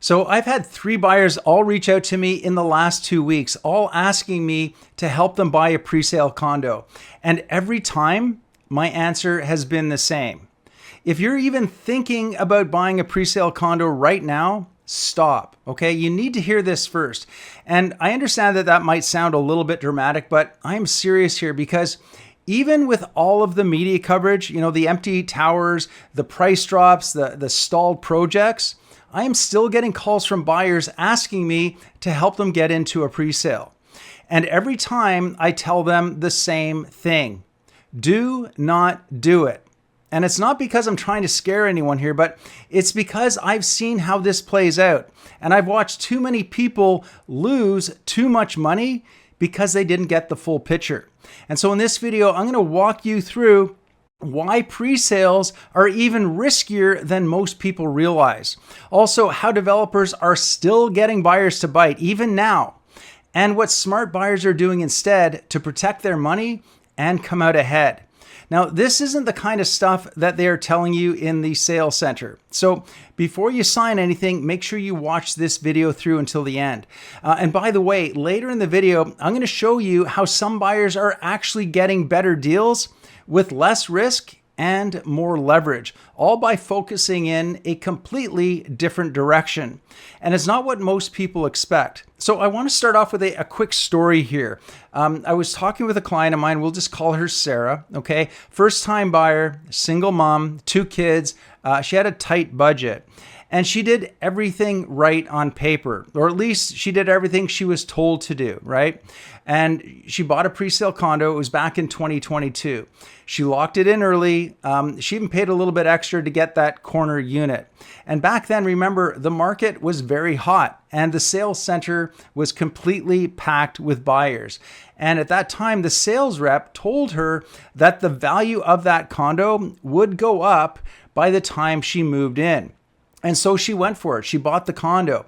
So I've had 3 buyers all reach out to me in the last 2 weeks, all asking me to help them buy a pre-sale condo. And every time my answer has been the same. If you're even thinking about buying a pre-sale condo right now, stop, okay? You need to hear this first. And I understand that that might sound a little bit dramatic, but I'm serious here because even with all of the media coverage, the empty towers, the price drops, the stalled projects, I am still getting calls from buyers asking me to help them get into a pre-sale. And every time I tell them the same thing: do not do it. And it's not because I'm trying to scare anyone here, but it's because I've seen how this plays out. And I've watched too many people lose too much money because they didn't get the full picture. And so in this video, I'm going to walk you through why pre-sales are even riskier than most people realize. Also, how developers are still getting buyers to bite even now, and what smart buyers are doing instead to protect their money and come out ahead. Now, this isn't the kind of stuff that they're telling you in the sales center. So before you sign anything, make sure you watch this video through until the end. And by the way, later in the video, I'm going to show you how some buyers are actually getting better deals with less risk and more leverage, all by focusing in a completely different direction. And it's not what most people expect. So I want to start off with a quick story here. I was talking with a client of mine, we'll just call her Sarah, okay? First time buyer, single mom, 2 kids. She had a tight budget. And she did everything right on paper, or at least she did everything she was told to do, right? And she bought a pre-sale condo. It was back in 2022. She locked it in early. She even paid a little bit extra to get that corner unit. And back then, remember, the market was very hot and the sales center was completely packed with buyers. And at that time, the sales rep told her that the value of that condo would go up by the time she moved in. And so she went for it. She bought the condo.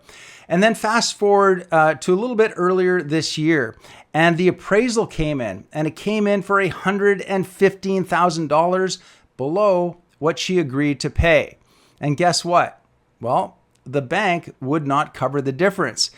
And then fast forward to a little bit earlier this year, and the appraisal came in, and it came in for $115,000 below what she agreed to pay. And guess what? Well, the bank would not cover the difference.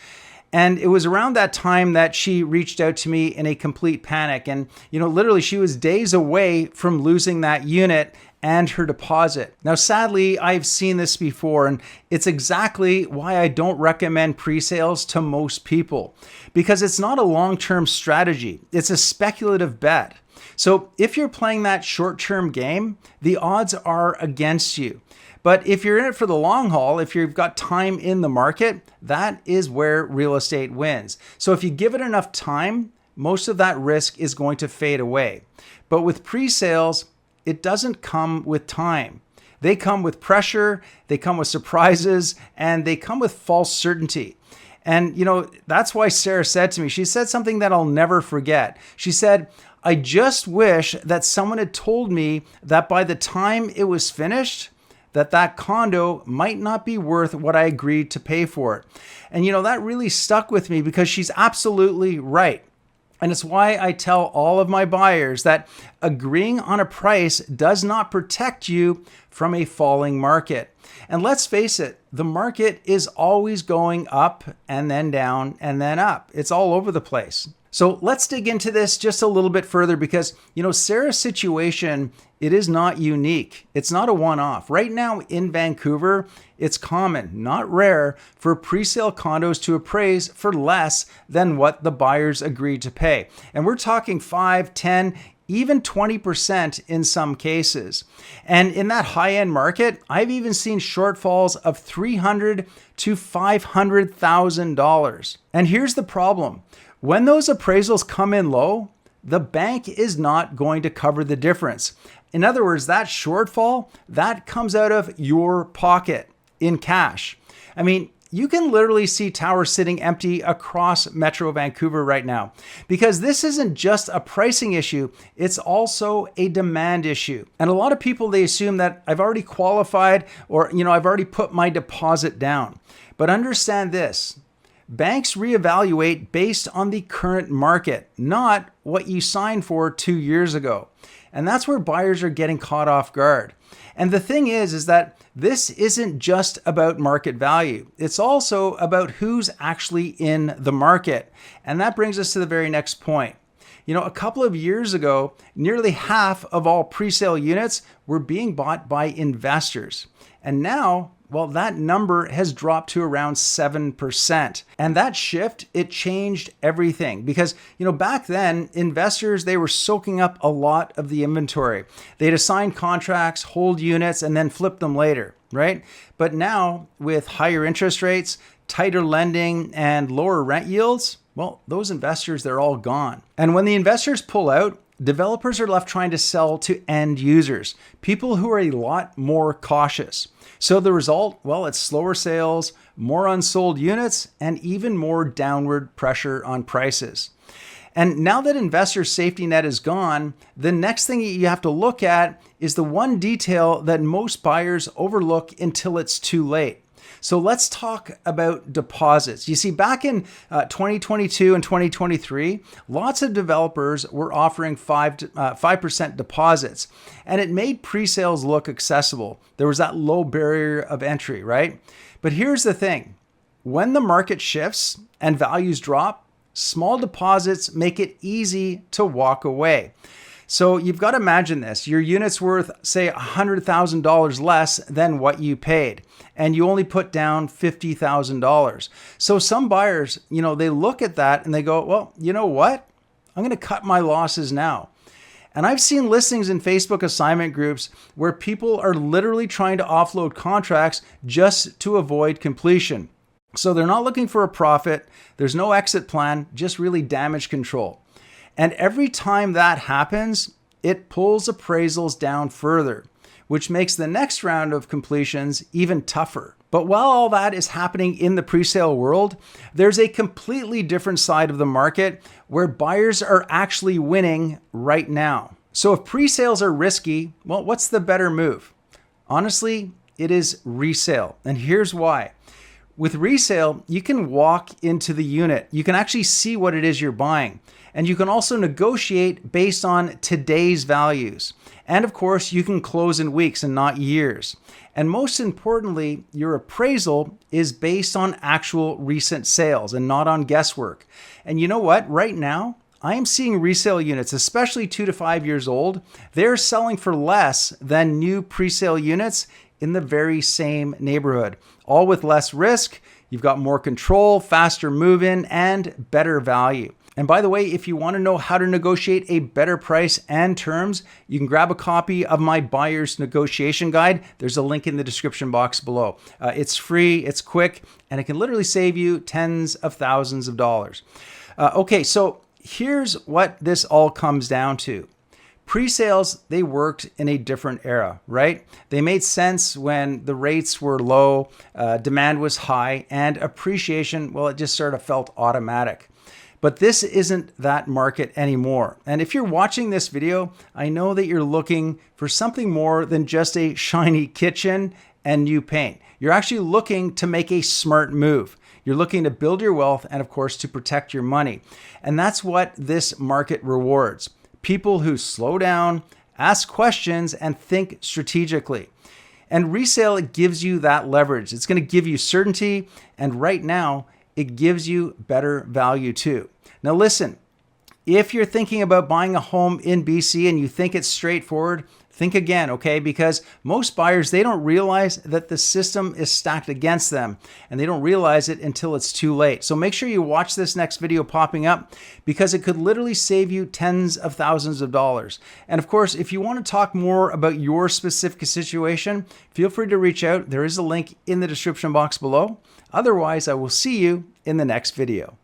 And it was around that time that she reached out to me in a complete panic. And, literally she was days away from losing that unit and her deposit. Now, sadly, I've seen this before, and it's exactly why I don't recommend pre-sales to most people, because it's not a long-term strategy. It's a speculative bet. So if you're playing that short-term game, the odds are against you. But if you're in it for the long haul, if you've got time in the market, that is where real estate wins. So if you give it enough time, most of that risk is going to fade away. But with pre-sales, it doesn't come with time. They come with pressure, they come with surprises, and they come with false certainty. And, that's why Sarah said to me, she said something that I'll never forget. She said, "I just wish that someone had told me that by the time it was finished, that condo might not be worth what I agreed to pay for it." And, that really stuck with me because she's absolutely right. And it's why I tell all of my buyers that agreeing on a price does not protect you from a falling market. And let's face it, the market is always going up and then down and then up. It's all over the place. So let's dig into this just a little bit further because, Sarah's situation, it is not unique. It's not a one-off. Right now in Vancouver, it's common, not rare, for pre-sale condos to appraise for less than what the buyers agreed to pay. And we're talking 5, 10, even 20% in some cases. And in that high-end market, I've even seen shortfalls of $300,000 to $500,000. And here's the problem. When those appraisals come in low, the bank is not going to cover the difference. In other words, that shortfall, that comes out of your pocket in cash. I mean, you can literally see towers sitting empty across Metro Vancouver right now because this isn't just a pricing issue, it's also a demand issue. And a lot of people, they assume that I've already qualified or, I've already put my deposit down. But understand this, Banks reevaluate based on the current market, not what you signed for 2 years ago. And that's where buyers are getting caught off guard. And the thing is that this isn't just about market value. It's also about who's actually in the market. And that brings us to the very next point. You know, a couple of years ago, nearly half of all pre-sale units were being bought by investors. And now, well, that number has dropped to around 7%. And that shift, it changed everything because, you know, back then, investors, they were soaking up a lot of the inventory. They'd assign contracts, hold units, and then flip them later, right? But now, with higher interest rates, tighter lending, and lower rent yields, well, those investors, they're all gone. And when the investors pull out, developers are left trying to sell to end users, people who are a lot more cautious. So the result, well, it's slower sales, more unsold units, and even more downward pressure on prices. And now that investor safety net is gone, the next thing you have to look at is the one detail that most buyers overlook until it's too late. So let's talk about deposits. You see, back in 2022 and 2023, lots of developers were offering 5% deposits, and it made pre-sales look accessible. There was that low barrier of entry, right? But here's the thing. When the market shifts and values drop, small deposits make it easy to walk away. So you've got to imagine this. Your unit's worth, say, $100,000 less than what you paid, and you only put down $50,000. So some buyers, you know, they look at that and they go, well, you know what? I'm going to cut my losses now. And I've seen listings in Facebook assignment groups where people are literally trying to offload contracts just to avoid completion. So they're not looking for a profit. There's no exit plan, just really damage control. And every time that happens, it pulls appraisals down further, which makes the next round of completions even tougher. But while all that is happening in the presale world, there's a completely different side of the market where buyers are actually winning right now. So if presales are risky, well, what's the better move? Honestly, it is resale. And here's why. With resale, you can walk into the unit. You can actually see what it is you're buying. And you can also negotiate based on today's values. And of course, you can close in weeks and not years. And most importantly, your appraisal is based on actual recent sales and not on guesswork. And you know what? Right now, I am seeing resale units, especially 2 to 5 years old, they're selling for less than new presale units in the very same neighborhood, all with less risk. You've got more control, faster move-in, and better value. And by the way, if you want to know how to negotiate a better price and terms, you can grab a copy of my buyer's negotiation guide. There's a link in the description box below. It's free, it's quick, and it can literally save you tens of thousands of dollars. Okay, so here's what this all comes down to. Pre-sales, they worked in a different era, right? They made sense when the rates were low, demand was high, and appreciation, well, it just sort of felt automatic. But this isn't that market anymore. And if you're watching this video, I know that you're looking for something more than just a shiny kitchen and new paint. You're actually looking to make a smart move. You're looking to build your wealth and, of course, to protect your money. And that's what this market rewards. People who slow down, ask questions, and think strategically. And resale, it gives you that leverage. It's going to give you certainty. And right now, it gives you better value too. Now listen, if you're thinking about buying a home in BC and you think it's straightforward, think again, okay? Because most buyers, they don't realize that the system is stacked against them and they don't realize it until it's too late. So make sure you watch this next video popping up because it could literally save you tens of thousands of dollars. And of course, if you want to talk more about your specific situation, feel free to reach out. There is a link in the description box below. Otherwise, I will see you in the next video.